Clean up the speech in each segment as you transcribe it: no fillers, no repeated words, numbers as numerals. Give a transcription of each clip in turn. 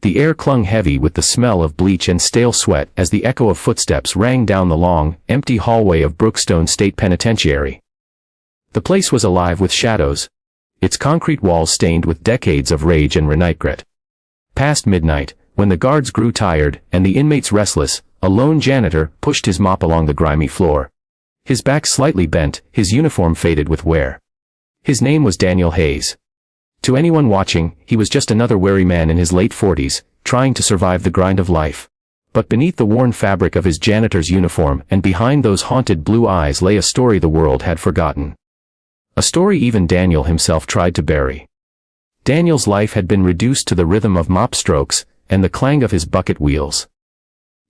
The air clung heavy with the smell of bleach and stale sweat as the echo of footsteps rang down the long, empty hallway of Brookstone State Penitentiary. The place was alive with shadows, its concrete walls stained with decades of rage and regret. Past midnight, when the guards grew tired and the inmates restless, a lone janitor pushed his mop along the grimy floor. His back slightly bent, his uniform faded with wear. His name was Daniel Hayes. To anyone watching, he was just another weary man in his late 40s, trying to survive the grind of life. But beneath the worn fabric of his janitor's uniform and behind those haunted blue eyes lay a story the world had forgotten. A story even Daniel himself tried to bury. Daniel's life had been reduced to the rhythm of mop strokes and the clang of his bucket wheels.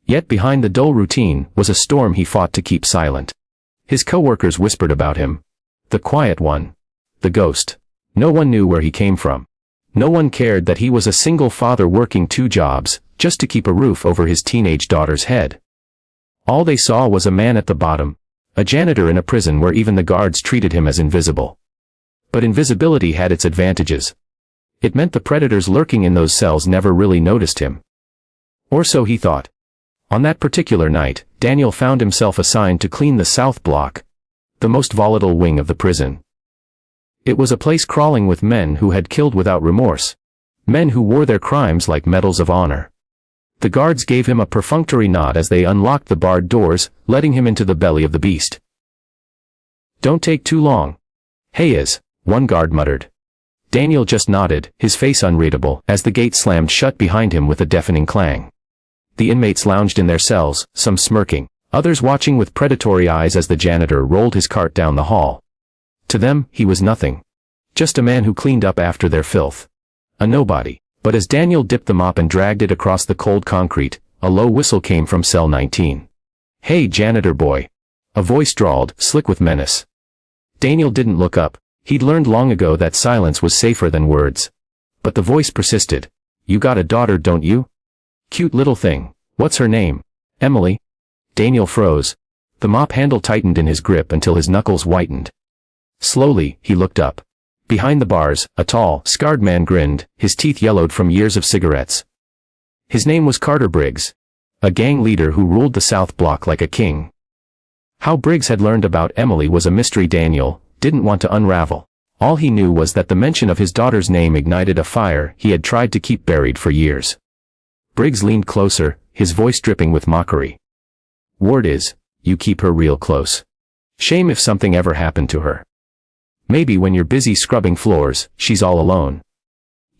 Yet behind the dull routine was a storm he fought to keep silent. His co-workers whispered about him. The quiet one. The ghost. No one knew where he came from. No one cared that he was a single father working 2 jobs, just to keep a roof over his teenage daughter's head. All they saw was a man at the bottom, a janitor in a prison where even the guards treated him as invisible. But invisibility had its advantages. It meant the predators lurking in those cells never really noticed him. Or so he thought. On that particular night, Daniel found himself assigned to clean the South Block, the most volatile wing of the prison. It was a place crawling with men who had killed without remorse. Men who wore their crimes like medals of honor. The guards gave him a perfunctory nod as they unlocked the barred doors, letting him into the belly of the beast. "Don't take too long, Hayes," one guard muttered. Daniel just nodded, his face unreadable, as the gate slammed shut behind him with a deafening clang. The inmates lounged in their cells, some smirking, others watching with predatory eyes as the janitor rolled his cart down the hall. To them, he was nothing. Just a man who cleaned up after their filth. A nobody. But as Daniel dipped the mop and dragged it across the cold concrete, a low whistle came from cell 19. "Hey, janitor boy." A voice drawled, slick with menace. Daniel didn't look up. He'd learned long ago that silence was safer than words. But the voice persisted. "You got a daughter, don't you? Cute little thing. What's her name? Emily?" Daniel froze. The mop handle tightened in his grip until his knuckles whitened. Slowly, he looked up. Behind the bars, a tall, scarred man grinned, his teeth yellowed from years of cigarettes. His name was Carter Briggs, a gang leader who ruled the South Block like a king. How Briggs had learned about Emily was a mystery Daniel didn't want to unravel. All he knew was that the mention of his daughter's name ignited a fire he had tried to keep buried for years. Briggs leaned closer, his voice dripping with mockery. "Word is, you keep her real close. Shame if something ever happened to her. Maybe when you're busy scrubbing floors, she's all alone.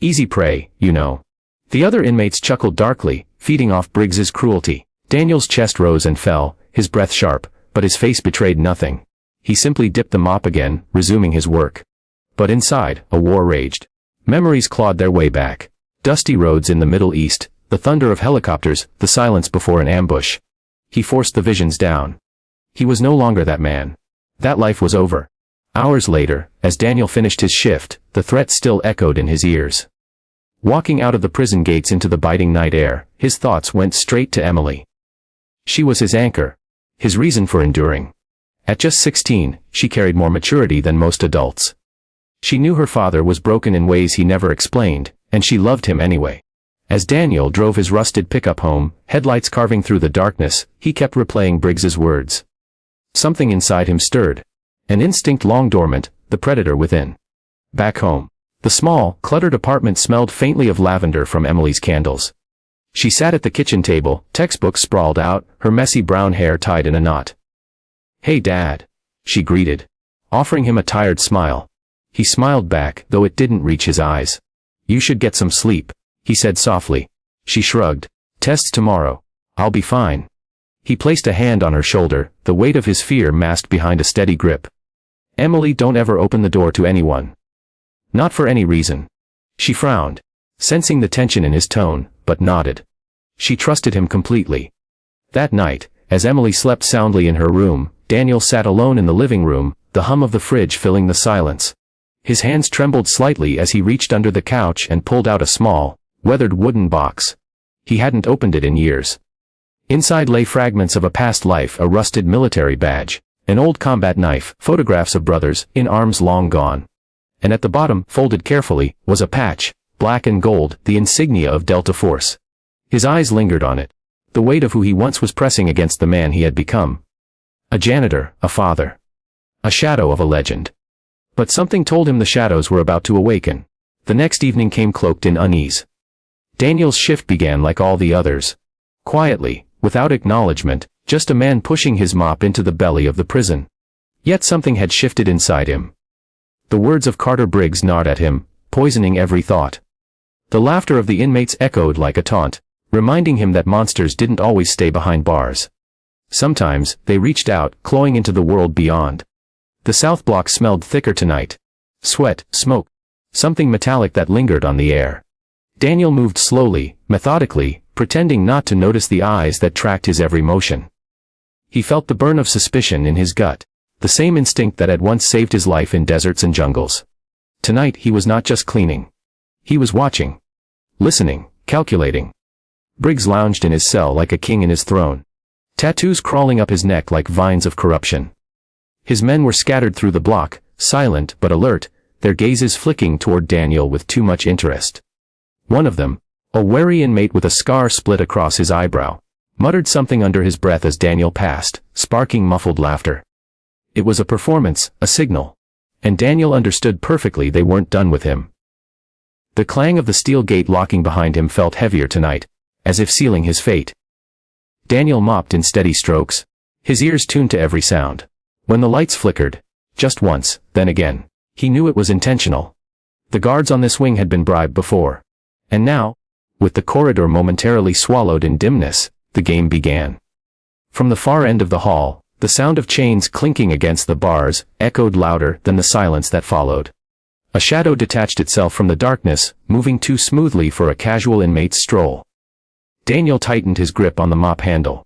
Easy prey, you know." The other inmates chuckled darkly, feeding off Briggs's cruelty. Daniel's chest rose and fell, his breath sharp, but his face betrayed nothing. He simply dipped the mop again, resuming his work. But inside, a war raged. Memories clawed their way back. Dusty roads in the Middle East, the thunder of helicopters, the silence before an ambush. He forced the visions down. He was no longer that man. That life was over. Hours later, as Daniel finished his shift, the threat still echoed in his ears. Walking out of the prison gates into the biting night air, his thoughts went straight to Emily. She was his anchor, his reason for enduring. At just 16, she carried more maturity than most adults. She knew her father was broken in ways he never explained, and she loved him anyway. As Daniel drove his rusted pickup home, headlights carving through the darkness, he kept replaying Briggs's words. Something inside him stirred. An instinct long dormant, the predator within. Back home. The small, cluttered apartment smelled faintly of lavender from Emily's candles. She sat at the kitchen table, textbooks sprawled out, her messy brown hair tied in a knot. "Hey Dad," she greeted, offering him a tired smile. He smiled back, though it didn't reach his eyes. "You should get some sleep," he said softly. She shrugged. "Tests tomorrow. I'll be fine." He placed a hand on her shoulder, the weight of his fear masked behind a steady grip. "Emily, don't ever open the door to anyone. Not for any reason." She frowned, sensing the tension in his tone, but nodded. She trusted him completely. That night, as Emily slept soundly in her room, Daniel sat alone in the living room, the hum of the fridge filling the silence. His hands trembled slightly as he reached under the couch and pulled out a small, weathered wooden box. He hadn't opened it in years. Inside lay fragments of a past life, a rusted military badge, an old combat knife, photographs of brothers, in arms long gone. And at the bottom, folded carefully, was a patch, black and gold, the insignia of Delta Force. His eyes lingered on it. The weight of who he once was pressing against the man he had become. A janitor, a father. A shadow of a legend. But something told him the shadows were about to awaken. The next evening came cloaked in unease. Daniel's shift began like all the others. Quietly, without acknowledgement, just a man pushing his mop into the belly of the prison. Yet something had shifted inside him. The words of Carter Briggs gnawed at him, poisoning every thought. The laughter of the inmates echoed like a taunt, reminding him that monsters didn't always stay behind bars. Sometimes, they reached out, clawing into the world beyond. The South Block smelled thicker tonight. Sweat, smoke. Something metallic that lingered on the air. Daniel moved slowly, methodically, pretending not to notice the eyes that tracked his every motion. He felt the burn of suspicion in his gut, the same instinct that had once saved his life in deserts and jungles. Tonight he was not just cleaning. He was watching. Listening, calculating. Briggs lounged in his cell like a king in his throne. Tattoos crawling up his neck like vines of corruption. His men were scattered through the block, silent but alert, their gazes flicking toward Daniel with too much interest. One of them, a wary inmate with a scar split across his eyebrow, muttered something under his breath as Daniel passed, sparking muffled laughter. It was a performance, a signal. And Daniel understood perfectly they weren't done with him. The clang of the steel gate locking behind him felt heavier tonight, as if sealing his fate. Daniel mopped in steady strokes, his ears tuned to every sound. When the lights flickered, just once, then again, he knew it was intentional. The guards on this wing had been bribed before. And now, with the corridor momentarily swallowed in dimness, the game began. From the far end of the hall, the sound of chains clinking against the bars echoed louder than the silence that followed. A shadow detached itself from the darkness, moving too smoothly for a casual inmate's stroll. Daniel tightened his grip on the mop handle.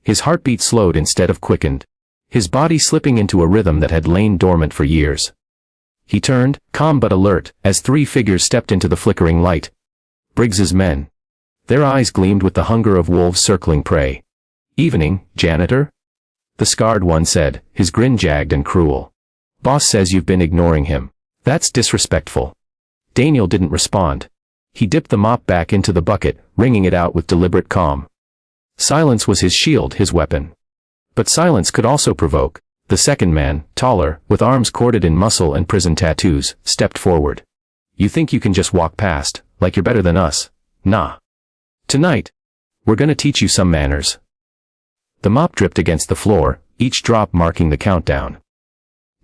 His heartbeat slowed instead of quickened, his body slipping into a rhythm that had lain dormant for years. He turned, calm but alert, as three figures stepped into the flickering light. Briggs's men. Their eyes gleamed with the hunger of wolves circling prey. "Evening, Janitor?" the scarred one said, his grin jagged and cruel. "Boss says you've been ignoring him. That's disrespectful." Daniel didn't respond. He dipped the mop back into the bucket, wringing it out with deliberate calm. Silence was his shield, his weapon. But silence could also provoke. The second man, taller, with arms corded in muscle and prison tattoos, stepped forward. "You think you can just walk past, like you're better than us? Nah. Tonight, we're gonna teach you some manners." The mop dripped against the floor, each drop marking the countdown.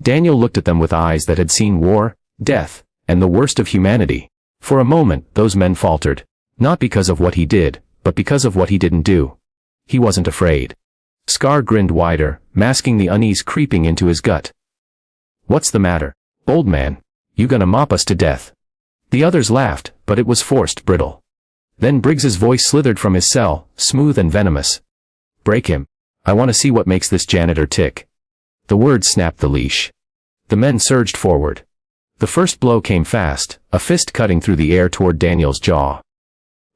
Daniel looked at them with eyes that had seen war, death, and the worst of humanity. For a moment, those men faltered, not because of what he did, but because of what he didn't do. He wasn't afraid. Scar grinned wider, masking the unease creeping into his gut. "What's the matter, old man? You gonna mop us to death?" The others laughed, but it was forced, brittle. Then Briggs's voice slithered from his cell, smooth and venomous. "Break him. I want to see what makes this janitor tick." The words snapped the leash. The men surged forward. The first blow came fast, a fist cutting through the air toward Daniel's jaw.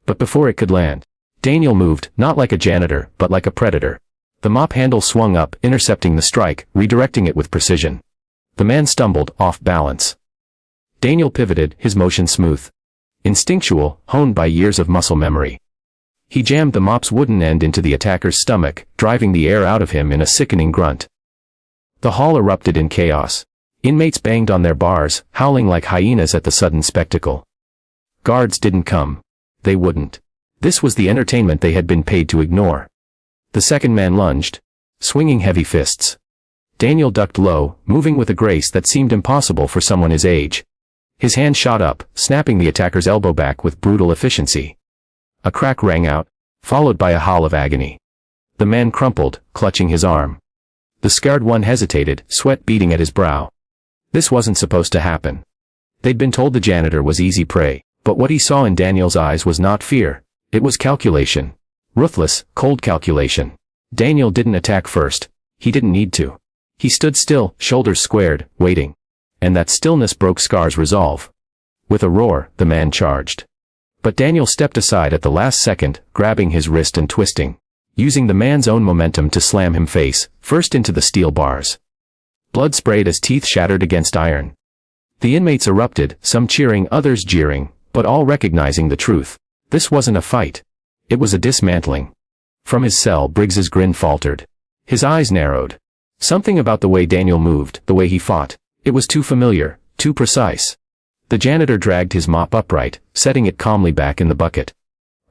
But before it could land, Daniel moved, not like a janitor, but like a predator. The mop handle swung up, intercepting the strike, redirecting it with precision. The man stumbled, off balance. Daniel pivoted, his motion smooth. Instinctual, honed by years of muscle memory. He jammed the mop's wooden end into the attacker's stomach, driving the air out of him in a sickening grunt. The hall erupted in chaos. Inmates banged on their bars, howling like hyenas at the sudden spectacle. Guards didn't come. They wouldn't. This was the entertainment they had been paid to ignore. The second man lunged, swinging heavy fists. Daniel ducked low, moving with a grace that seemed impossible for someone his age. His hand shot up, snapping the attacker's elbow back with brutal efficiency. A crack rang out, followed by a howl of agony. The man crumpled, clutching his arm. The scarred one hesitated, sweat beading at his brow. This wasn't supposed to happen. They'd been told the janitor was easy prey, but what he saw in Daniel's eyes was not fear. It was calculation. Ruthless, cold calculation. Daniel didn't attack first. He didn't need to. He stood still, shoulders squared, waiting. And that stillness broke Scar's resolve. With a roar, the man charged. But Daniel stepped aside at the last second, grabbing his wrist and twisting, using the man's own momentum to slam him face first into the steel bars. Blood sprayed as teeth shattered against iron. The inmates erupted, some cheering, others jeering, but all recognizing the truth. This wasn't a fight. It was a dismantling. From his cell, Briggs's grin faltered. His eyes narrowed. Something about the way Daniel moved, the way he fought. It was too familiar, too precise. The janitor dragged his mop upright, setting it calmly back in the bucket.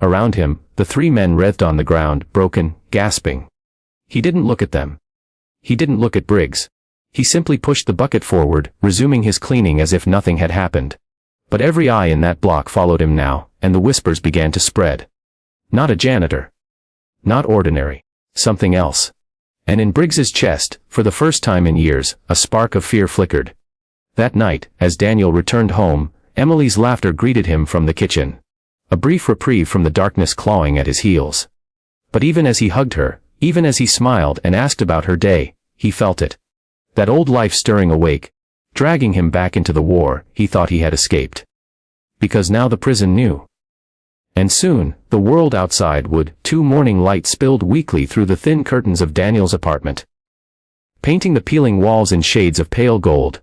Around him, the three men writhed on the ground, broken, gasping. He didn't look at them. He didn't look at Briggs. He simply pushed the bucket forward, resuming his cleaning as if nothing had happened. But every eye in that block followed him now, and the whispers began to spread. Not a janitor. Not ordinary. Something else. And in Briggs's chest, for the first time in years, a spark of fear flickered. That night, as Daniel returned home, Emily's laughter greeted him from the kitchen. A brief reprieve from the darkness clawing at his heels. But even as he hugged her, even as he smiled and asked about her day, he felt it. That old life stirring awake, dragging him back into the war he thought he had escaped. Because now the prison knew. And soon, the world outside would, too. Morning light spilled weakly through the thin curtains of Daniel's apartment, painting the peeling walls in shades of pale gold.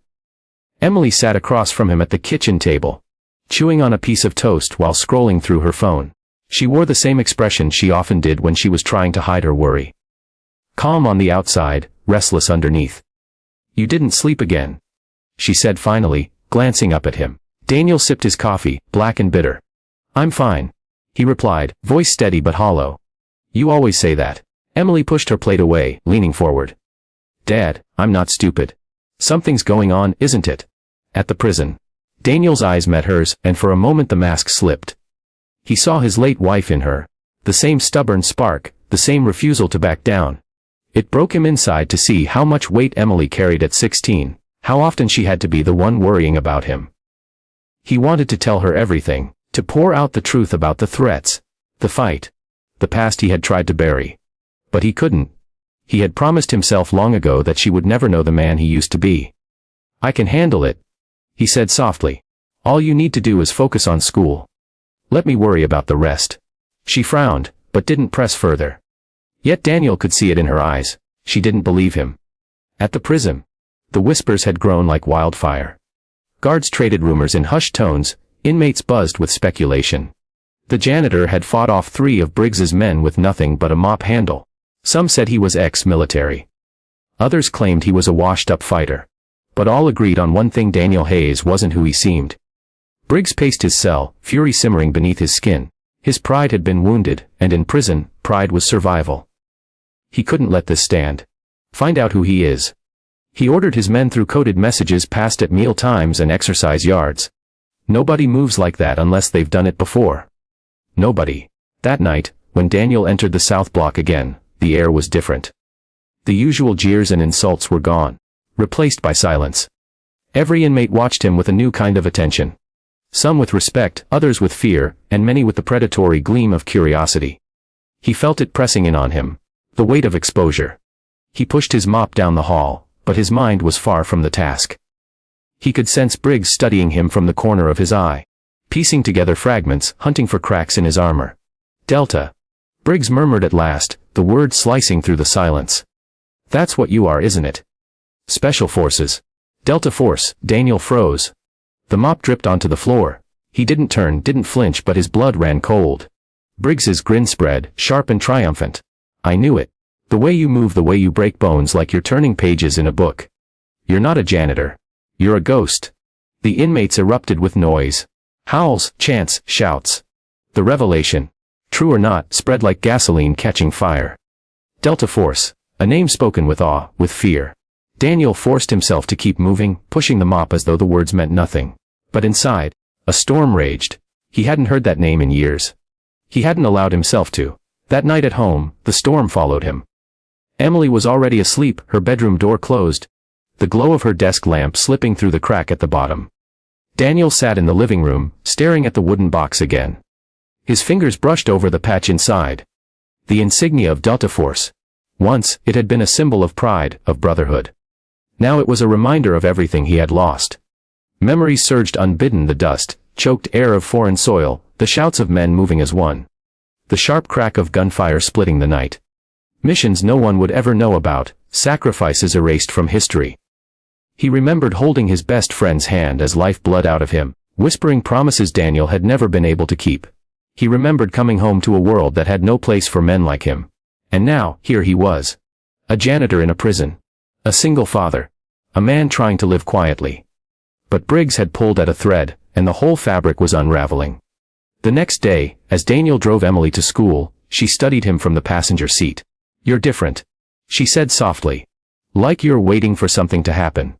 Emily sat across from him at the kitchen table, chewing on a piece of toast while scrolling through her phone. She wore the same expression she often did when she was trying to hide her worry. Calm on the outside, restless underneath. "You didn't sleep again?" she said finally, glancing up at him. Daniel sipped his coffee, black and bitter. "I'm fine," he replied, voice steady but hollow. "You always say that." Emily pushed her plate away, leaning forward. "Dad, I'm not stupid. Something's going on, isn't it?" At the prison. Daniel's eyes met hers, and for a moment the mask slipped. He saw his late wife in her. The same stubborn spark, the same refusal to back down. It broke him inside to see how much weight Emily carried at 16, how often she had to be the one worrying about him. He wanted to tell her everything, to pour out the truth about the threats, the fight, the past he had tried to bury. But he couldn't. He had promised himself long ago that she would never know the man he used to be. "I can handle it," he said softly. "All you need to do is focus on school. Let me worry about the rest." She frowned, but didn't press further. Yet Daniel could see it in her eyes. She didn't believe him. At the prison, the whispers had grown like wildfire. Guards traded rumors in hushed tones, inmates buzzed with speculation. The janitor had fought off 3 of Briggs's men with nothing but a mop handle. Some said he was ex-military. Others claimed he was a washed-up fighter. But all agreed on one thing: Daniel Hayes wasn't who he seemed. Briggs paced his cell, fury simmering beneath his skin. His pride had been wounded, and in prison, pride was survival. He couldn't let this stand. Find out who he is. He ordered his men through coded messages passed at meal times and exercise yards. Nobody moves like that unless they've done it before. Nobody. That night, when Daniel entered the South Block again, the air was different. The usual jeers and insults were gone, replaced by silence. Every inmate watched him with a new kind of attention. Some with respect, others with fear, and many with the predatory gleam of curiosity. He felt it pressing in on him. The weight of exposure. He pushed his mop down the hall, but his mind was far from the task. He could sense Briggs studying him from the corner of his eye, piecing together fragments, hunting for cracks in his armor. "Delta," Briggs murmured at last, the word slicing through the silence. "That's what you are, isn't it?" "Special Forces." "Delta Force." Daniel froze. The mop dripped onto the floor. He didn't turn, didn't flinch, but his blood ran cold. Briggs's grin spread, sharp and triumphant. "I knew it. The way you move, the way you break bones like you're turning pages in a book. You're not a janitor. You're a ghost." The inmates erupted with noise. Howls, chants, shouts. The revelation, true or not, spread like gasoline catching fire. Delta Force, a name spoken with awe, with fear. Daniel forced himself to keep moving, pushing the mop as though the words meant nothing. But inside, a storm raged. He hadn't heard that name in years. He hadn't allowed himself to. That night at home, the storm followed him. Emily was already asleep, her bedroom door closed, the glow of her desk lamp slipping through the crack at the bottom. Daniel sat in the living room, staring at the wooden box again. His fingers brushed over the patch inside. The insignia of Delta Force. Once, it had been a symbol of pride, of brotherhood. Now it was a reminder of everything he had lost. Memories surged unbidden, the dust, choked air of foreign soil, the shouts of men moving as one. The sharp crack of gunfire splitting the night. Missions no one would ever know about, sacrifices erased from history. He remembered holding his best friend's hand as life bled out of him, whispering promises Daniel had never been able to keep. He remembered coming home to a world that had no place for men like him. And now, here he was. A janitor in a prison. A single father. A man trying to live quietly. But Briggs had pulled at a thread, and the whole fabric was unraveling. The next day, as Daniel drove Emily to school, she studied him from the passenger seat. "You're different," she said softly. "Like you're waiting for something to happen."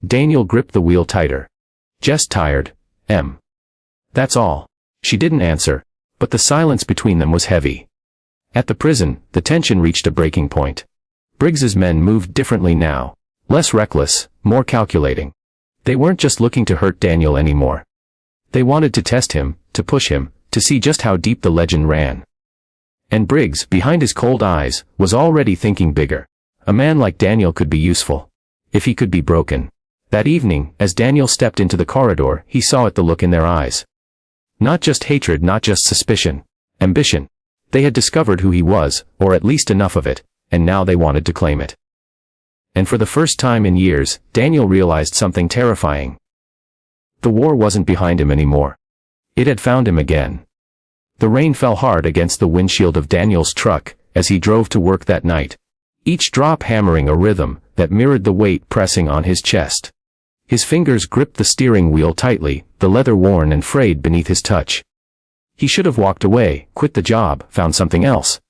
Daniel gripped the wheel tighter. "Just tired, Em. That's all." She didn't answer, but the silence between them was heavy. At the prison, the tension reached a breaking point. Briggs's men moved differently now. Less reckless, more calculating. They weren't just looking to hurt Daniel anymore. They wanted to test him, to push him, to see just how deep the legend ran. And Briggs, behind his cold eyes, was already thinking bigger. A man like Daniel could be useful. If he could be broken. That evening, as Daniel stepped into the corridor, he saw it, the look in their eyes. Not just hatred, not just suspicion. Ambition. They had discovered who he was, or at least enough of it, and now they wanted to claim it. And for the first time in years, Daniel realized something terrifying. The war wasn't behind him anymore. It had found him again. The rain fell hard against the windshield of Daniel's truck as he drove to work that night. Each drop hammering a rhythm that mirrored the weight pressing on his chest. His fingers gripped the steering wheel tightly, the leather worn and frayed beneath his touch. He should have walked away, quit the job, found something else.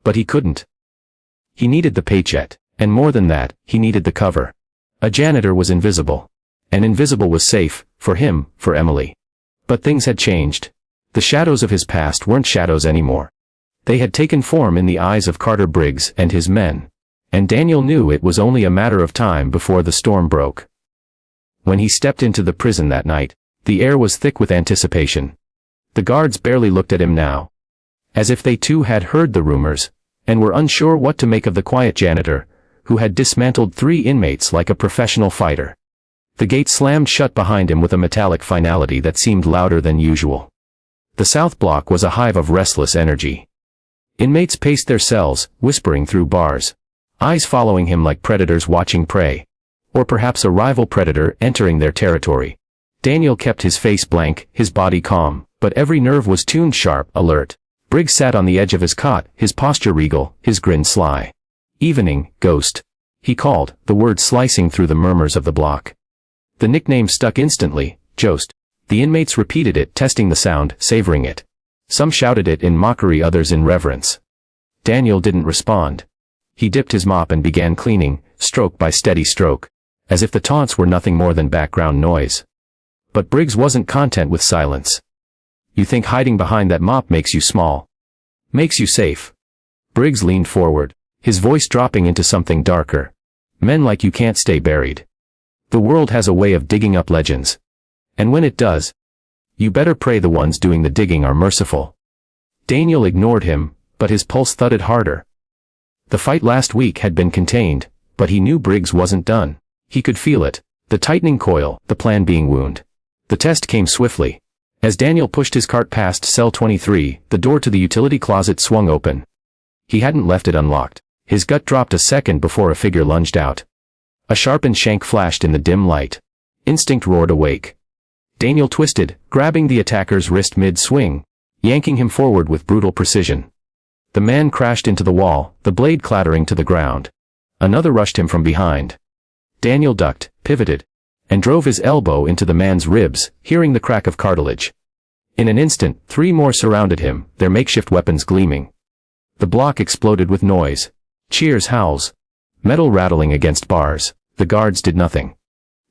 But he couldn't. He needed the paycheck, and more than that, he needed the cover. A janitor was invisible. And invisible was safe, for him, for Emily. But things had changed. The shadows of his past weren't shadows anymore. They had taken form in the eyes of Carter Briggs and his men. And Daniel knew it was only a matter of time before the storm broke. When he stepped into the prison that night, the air was thick with anticipation. The guards barely looked at him now. As if they too had heard the rumors, and were unsure what to make of the quiet janitor, who had dismantled 3 inmates like a professional fighter. The gate slammed shut behind him with a metallic finality that seemed louder than usual. The south block was a hive of restless energy. Inmates paced their cells, whispering through bars. Eyes following him like predators watching prey. Or perhaps a rival predator entering their territory. Daniel kept his face blank, his body calm, but every nerve was tuned sharp, alert. Briggs sat on the edge of his cot, his posture regal, his grin sly. "Evening, Ghost," he called, the word slicing through the murmurs of the block. The nickname stuck instantly, Jost. The inmates repeated it, testing the sound, savoring it. Some shouted it in mockery, others in reverence. Daniel didn't respond. He dipped his mop and began cleaning, stroke by steady stroke, as if the taunts were nothing more than background noise. But Briggs wasn't content with silence. "You think hiding behind that mop makes you small? Makes you safe?" Briggs leaned forward, his voice dropping into something darker. "Men like you can't stay buried. The world has a way of digging up legends. And when it does, you better pray the ones doing the digging are merciful." Daniel ignored him, but his pulse thudded harder. The fight last week had been contained, but he knew Briggs wasn't done. He could feel it, the tightening coil, the plan being wound. The test came swiftly. As Daniel pushed his cart past cell 23, the door to the utility closet swung open. He hadn't left it unlocked. His gut dropped a second before a figure lunged out. A sharpened shank flashed in the dim light. Instinct roared awake. Daniel twisted, grabbing the attacker's wrist mid-swing, yanking him forward with brutal precision. The man crashed into the wall, the blade clattering to the ground. Another rushed him from behind. Daniel ducked, pivoted, and drove his elbow into the man's ribs, hearing the crack of cartilage. In an instant, 3 more surrounded him, their makeshift weapons gleaming. The block exploded with noise. Cheers, howls. Metal rattling against bars. The guards did nothing.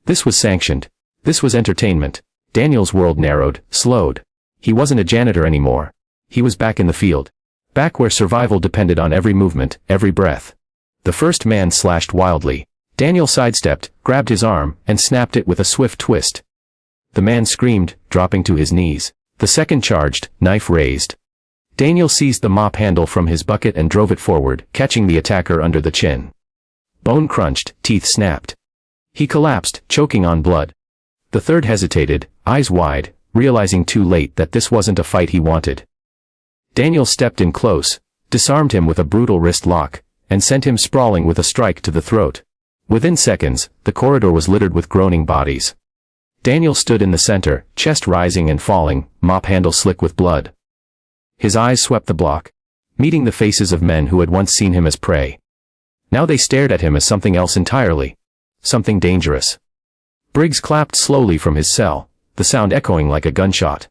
This was sanctioned. This was entertainment. Daniel's world narrowed, slowed. He wasn't a janitor anymore. He was back in the field. Back where survival depended on every movement, every breath. The first man slashed wildly. Daniel sidestepped, grabbed his arm, and snapped it with a swift twist. The man screamed, dropping to his knees. The second charged, knife raised. Daniel seized the mop handle from his bucket and drove it forward, catching the attacker under the chin. Bone crunched, teeth snapped. He collapsed, choking on blood. The third hesitated, eyes wide, realizing too late that this wasn't a fight he wanted. Daniel stepped in close, disarmed him with a brutal wrist lock, and sent him sprawling with a strike to the throat. Within seconds, the corridor was littered with groaning bodies. Daniel stood in the center, chest rising and falling, mop handle slick with blood. His eyes swept the block, meeting the faces of men who had once seen him as prey. Now they stared at him as something else entirely. Something dangerous. Briggs clapped slowly from his cell, the sound echoing like a gunshot.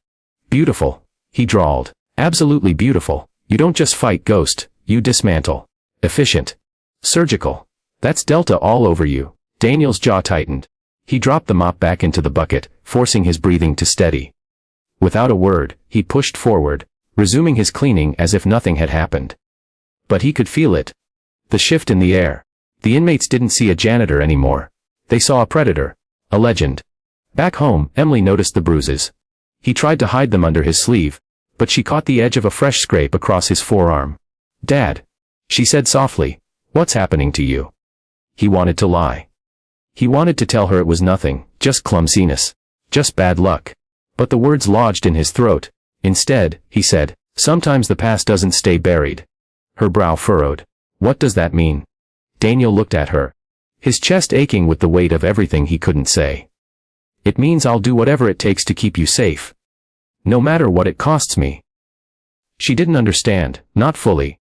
"Beautiful," he drawled. "Absolutely beautiful. You don't just fight, Ghost, you dismantle. Efficient. Surgical. That's Delta all over you." Daniel's jaw tightened. He dropped the mop back into the bucket, forcing his breathing to steady. Without a word, he pushed forward, resuming his cleaning as if nothing had happened. But he could feel it. The shift in the air. The inmates didn't see a janitor anymore. They saw a predator. A legend. Back home, Emily noticed the bruises. He tried to hide them under his sleeve, but she caught the edge of a fresh scrape across his forearm. "Dad," she said softly, "what's happening to you?" He wanted to lie. He wanted to tell her it was nothing, just clumsiness, just bad luck. But the words lodged in his throat. Instead, he said, "Sometimes the past doesn't stay buried." Her brow furrowed. "What does that mean?" Daniel looked at her, his chest aching with the weight of everything he couldn't say. "It means I'll do whatever it takes to keep you safe. No matter what it costs me." She didn't understand, not fully.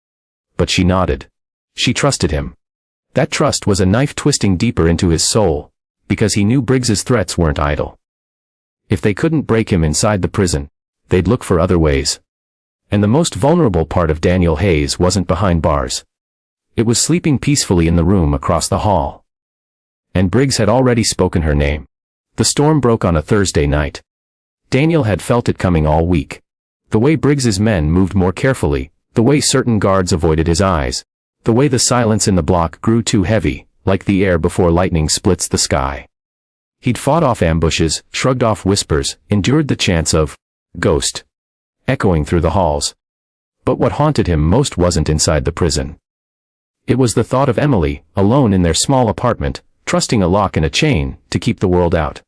But she nodded. She trusted him. That trust was a knife twisting deeper into his soul, because he knew Briggs's threats weren't idle. If they couldn't break him inside the prison, they'd look for other ways. And the most vulnerable part of Daniel Hayes wasn't behind bars. It was sleeping peacefully in the room across the hall. And Briggs had already spoken her name. The storm broke on a Thursday night. Daniel had felt it coming all week. The way Briggs's men moved more carefully, the way certain guards avoided his eyes, the way the silence in the block grew too heavy, like the air before lightning splits the sky. He'd fought off ambushes, shrugged off whispers, endured the chants of "Ghost" echoing through the halls. But what haunted him most wasn't inside the prison. It was the thought of Emily, alone in their small apartment, trusting a lock and a chain to keep the world out.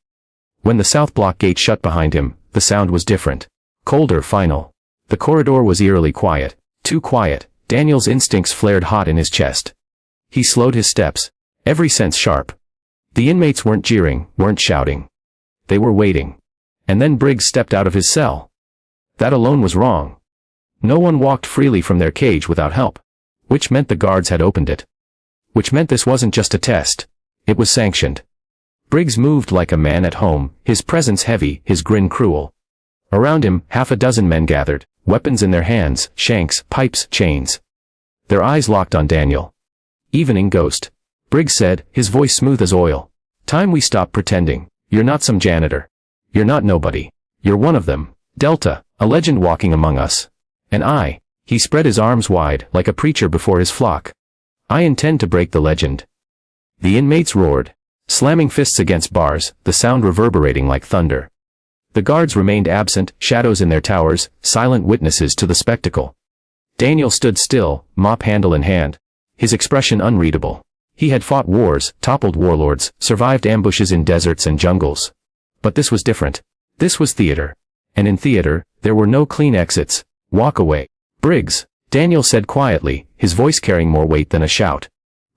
When the south block gate shut behind him, the sound was different. Colder, final. The corridor was eerily quiet. Too quiet. Daniel's instincts flared hot in his chest. He slowed his steps, every sense sharp. The inmates weren't jeering, weren't shouting. They were waiting. And then Briggs stepped out of his cell. That alone was wrong. No one walked freely from their cage without help. Which meant the guards had opened it. Which meant this wasn't just a test. It was sanctioned. Briggs moved like a man at home, his presence heavy, his grin cruel. Around him, half a dozen men gathered, weapons in their hands, shanks, pipes, chains. Their eyes locked on Daniel. "Evening, Ghost," Briggs said, his voice smooth as oil. "Time we stop pretending. You're not some janitor. You're not nobody. You're one of them. Delta, a legend walking among us. And he spread his arms wide, like a preacher before his flock. "I intend to break the legend." The inmates roared, slamming fists against bars, the sound reverberating like thunder. The guards remained absent, shadows in their towers, silent witnesses to the spectacle. Daniel stood still, mop handle in hand, his expression unreadable. He had fought wars, toppled warlords, survived ambushes in deserts and jungles. But this was different. This was theater. And in theater, there were no clean exits. "Walk away." "Briggs," Daniel said quietly, his voice carrying more weight than a shout.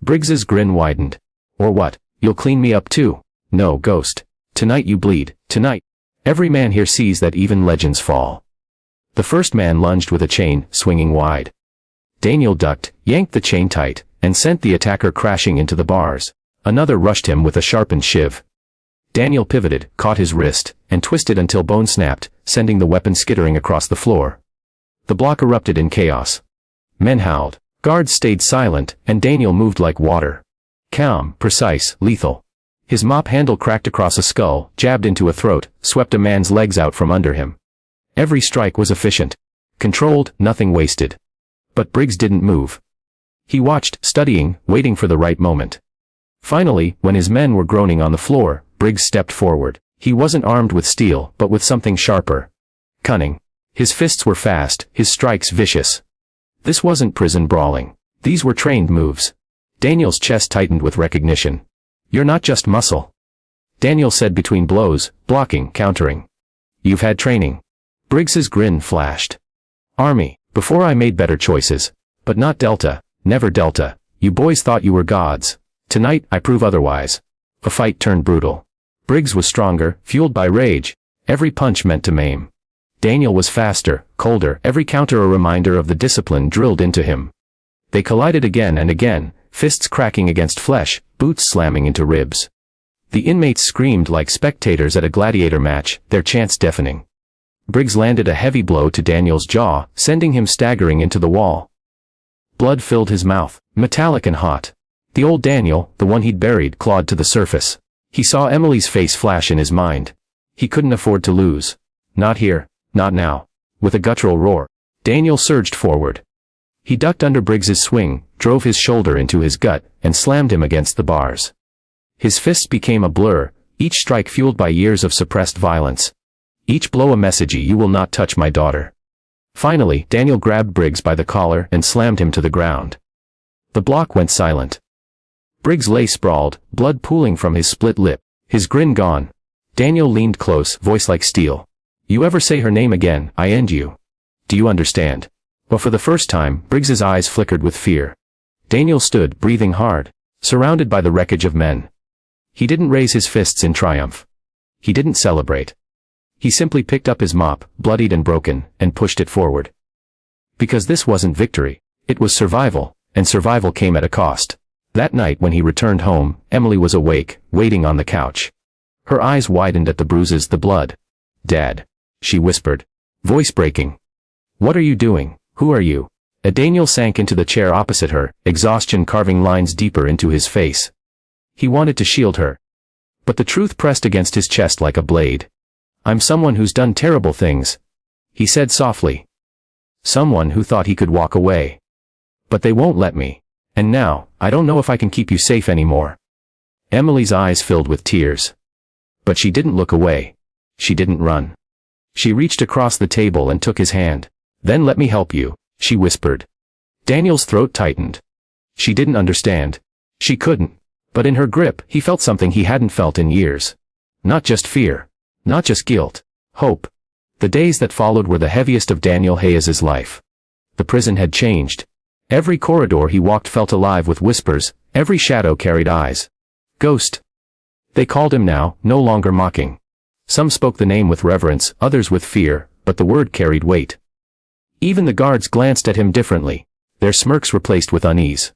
Briggs's grin widened. "Or what? You'll clean me up too?" "No, Ghost. Tonight you bleed. Tonight. Every man here sees that even legends fall." The first man lunged with a chain, swinging wide. Daniel ducked, yanked the chain tight, and sent the attacker crashing into the bars. Another rushed him with a sharpened shiv. Daniel pivoted, caught his wrist, and twisted until bone snapped, sending the weapon skittering across the floor. The block erupted in chaos. Men howled. Guards stayed silent, and Daniel moved like water. Calm, precise, lethal. His mop handle cracked across a skull, jabbed into a throat, swept a man's legs out from under him. Every strike was efficient. Controlled, nothing wasted. But Briggs didn't move. He watched, studying, waiting for the right moment. Finally, when his men were groaning on the floor, Briggs stepped forward. He wasn't armed with steel, but with something sharper. Cunning. His fists were fast, his strikes vicious. This wasn't prison brawling. These were trained moves. Daniel's chest tightened with recognition. "You're not just muscle," Daniel said between blows, blocking, countering. "You've had training." Briggs's grin flashed. "Army, before I made better choices. But not Delta, never Delta. You boys thought you were gods. Tonight, I prove otherwise." A fight turned brutal. Briggs was stronger, fueled by rage. Every punch meant to maim. Daniel was faster, colder, every counter a reminder of the discipline drilled into him. They collided again and again, fists cracking against flesh, boots slamming into ribs. The inmates screamed like spectators at a gladiator match, their chants deafening. Briggs landed a heavy blow to Daniel's jaw, sending him staggering into the wall. Blood filled his mouth, metallic and hot. The old Daniel, the one he'd buried, clawed to the surface. He saw Emily's face flash in his mind. He couldn't afford to lose. Not here, not now. With a guttural roar, Daniel surged forward. He ducked under Briggs's swing, drove his shoulder into his gut, and slammed him against the bars. His fists became a blur, each strike fueled by years of suppressed violence. Each blow a message: "You will not touch my daughter." Finally, Daniel grabbed Briggs by the collar and slammed him to the ground. The block went silent. Briggs lay sprawled, blood pooling from his split lip, his grin gone. Daniel leaned close, voice like steel. "You ever say her name again, I end you. Do you understand?" But for the first time, Briggs's eyes flickered with fear. Daniel stood, breathing hard, surrounded by the wreckage of men. He didn't raise his fists in triumph. He didn't celebrate. He simply picked up his mop, bloodied and broken, and pushed it forward. Because this wasn't victory. It was survival, and survival came at a cost. That night when he returned home, Emily was awake, waiting on the couch. Her eyes widened at the bruises, the blood. "Dad," she whispered, voice breaking. "What are you doing? Who are you?" Daniel sank into the chair opposite her, exhaustion carving lines deeper into his face. He wanted to shield her. But the truth pressed against his chest like a blade. "I'm someone who's done terrible things," he said softly. "Someone who thought he could walk away. But they won't let me. And now, I don't know if I can keep you safe anymore." Emily's eyes filled with tears. But she didn't look away. She didn't run. She reached across the table and took his hand. "Then let me help you," she whispered. Daniel's throat tightened. She didn't understand. She couldn't. But in her grip, he felt something he hadn't felt in years. Not just fear. Not just guilt. Hope. The days that followed were the heaviest of Daniel Hayes's life. The prison had changed. Every corridor he walked felt alive with whispers, every shadow carried eyes. Ghost. They called him now, no longer mocking. Some spoke the name with reverence, others with fear, but the word carried weight. Even the guards glanced at him differently, their smirks replaced with unease.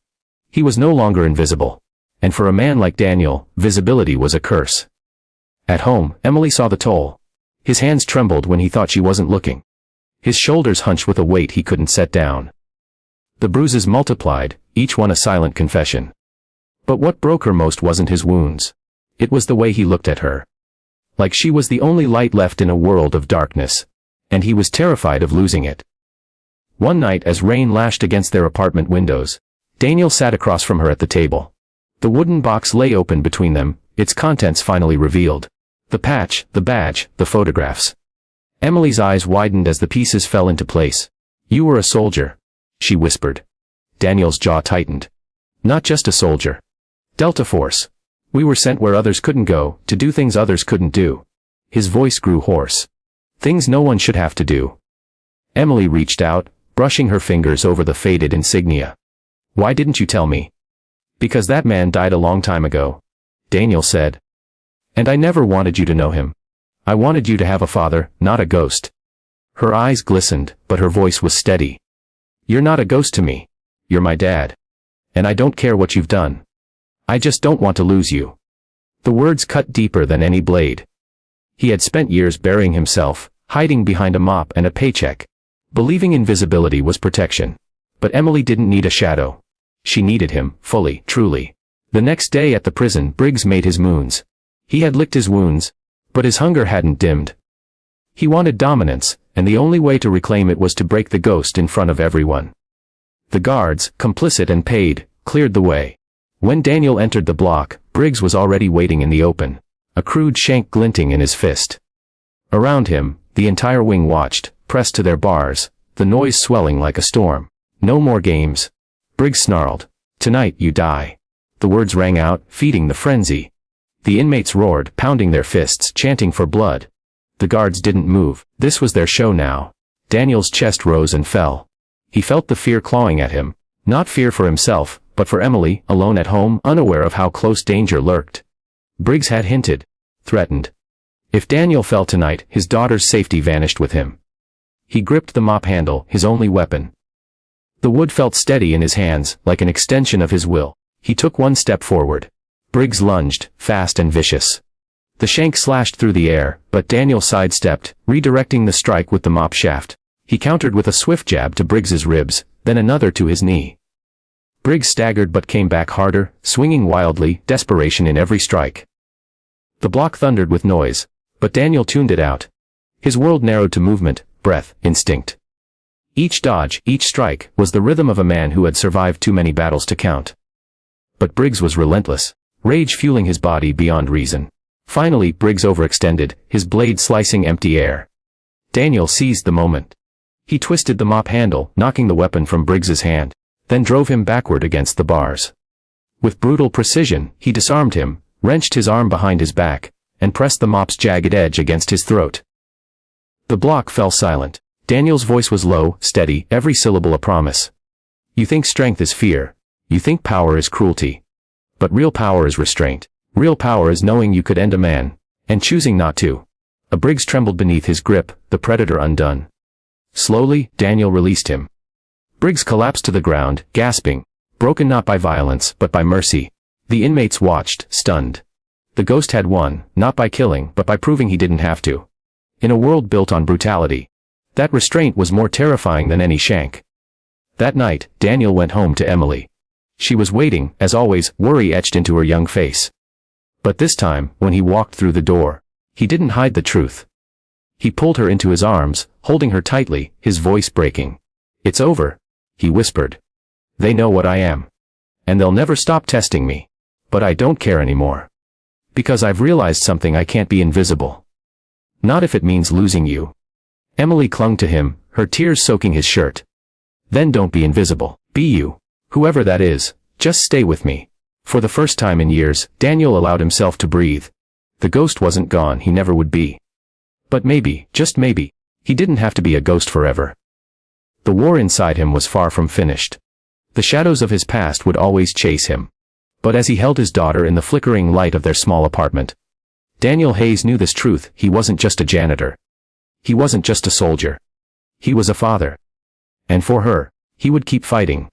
He was no longer invisible. And for a man like Daniel, visibility was a curse. At home, Emily saw the toll. His hands trembled when he thought she wasn't looking. His shoulders hunched with a weight he couldn't set down. The bruises multiplied, each one a silent confession. But what broke her most wasn't his wounds. It was the way he looked at her. Like she was the only light left in a world of darkness. And he was terrified of losing it. One night as rain lashed against their apartment windows, Daniel sat across from her at the table. The wooden box lay open between them, its contents finally revealed. The patch, the badge, the photographs. Emily's eyes widened as the pieces fell into place. "You were a soldier," she whispered. Daniel's jaw tightened. "Not just a soldier. Delta Force. We were sent where others couldn't go, to do things others couldn't do." His voice grew hoarse. "Things no one should have to do." Emily reached out, brushing her fingers over the faded insignia. "Why didn't you tell me?" "Because that man died a long time ago," Daniel said. "And I never wanted you to know him. I wanted you to have a father, not a ghost." Her eyes glistened, but her voice was steady. "You're not a ghost to me. You're my dad. And I don't care what you've done. I just don't want to lose you." The words cut deeper than any blade. He had spent years burying himself, hiding behind a mop and a paycheck, believing invisibility was protection. But Emily didn't need a shadow. She needed him, fully, truly. The next day at the prison, Briggs made his moons. He had licked his wounds, but his hunger hadn't dimmed. He wanted dominance, and the only way to reclaim it was to break the ghost in front of everyone. The guards, complicit and paid, cleared the way. When Daniel entered the block, Briggs was already waiting in the open, a crude shank glinting in his fist. Around him, the entire wing watched, pressed to their bars, the noise swelling like a storm. "No more games." Briggs snarled. "Tonight you die." The words rang out, feeding the frenzy. The inmates roared, pounding their fists, chanting for blood. The guards didn't move. This was their show now. Daniel's chest rose and fell. He felt the fear clawing at him. Not fear for himself, but for Emily, alone at home, unaware of how close danger lurked. Briggs had hinted. threatened. If Daniel fell tonight, his daughter's safety vanished with him. He gripped the mop handle, his only weapon. The wood felt steady in his hands, like an extension of his will. He took one step forward. Briggs lunged, fast and vicious. The shank slashed through the air, but Daniel sidestepped, redirecting the strike with the mop shaft. He countered with a swift jab to Briggs's ribs, then another to his knee. Briggs staggered but came back harder, swinging wildly, desperation in every strike. The block thundered with noise, but Daniel tuned it out. His world narrowed to movement, breath, instinct. Each dodge, each strike, was the rhythm of a man who had survived too many battles to count. But Briggs was relentless, rage fueling his body beyond reason. Finally, Briggs overextended, his blade slicing empty air. Daniel seized the moment. He twisted the mop handle, knocking the weapon from Briggs's hand, then drove him backward against the bars. With brutal precision, he disarmed him, wrenched his arm behind his back, and pressed the mop's jagged edge against his throat. The block fell silent. Daniel's voice was low, steady, every syllable a promise. You think strength is fear. You think power is cruelty. But real power is restraint. Real power is knowing you could end a man, and choosing not to. Briggs trembled beneath his grip, the predator undone. Slowly, Daniel released him. Briggs collapsed to the ground, gasping, broken not by violence, but by mercy. The inmates watched, stunned. The ghost had won, not by killing, but by proving he didn't have to. In a world built on brutality, that restraint was more terrifying than any shank. That night, Daniel went home to Emily. She was waiting, as always, worry etched into her young face. But this time, when he walked through the door, he didn't hide the truth. He pulled her into his arms, holding her tightly, his voice breaking. It's over, he whispered. They know what I am. And they'll never stop testing me. But I don't care anymore. Because I've realized something: I can't be invisible. Not if it means losing you. Emily clung to him, her tears soaking his shirt. Then don't be invisible. Be you. Whoever that is, just stay with me. For the first time in years, Daniel allowed himself to breathe. The ghost wasn't gone, he never would be. But maybe, just maybe, he didn't have to be a ghost forever. The war inside him was far from finished. The shadows of his past would always chase him. But as he held his daughter in the flickering light of their small apartment, Daniel Hayes knew this truth: he wasn't just a janitor. He wasn't just a soldier. He was a father. And for her, he would keep fighting.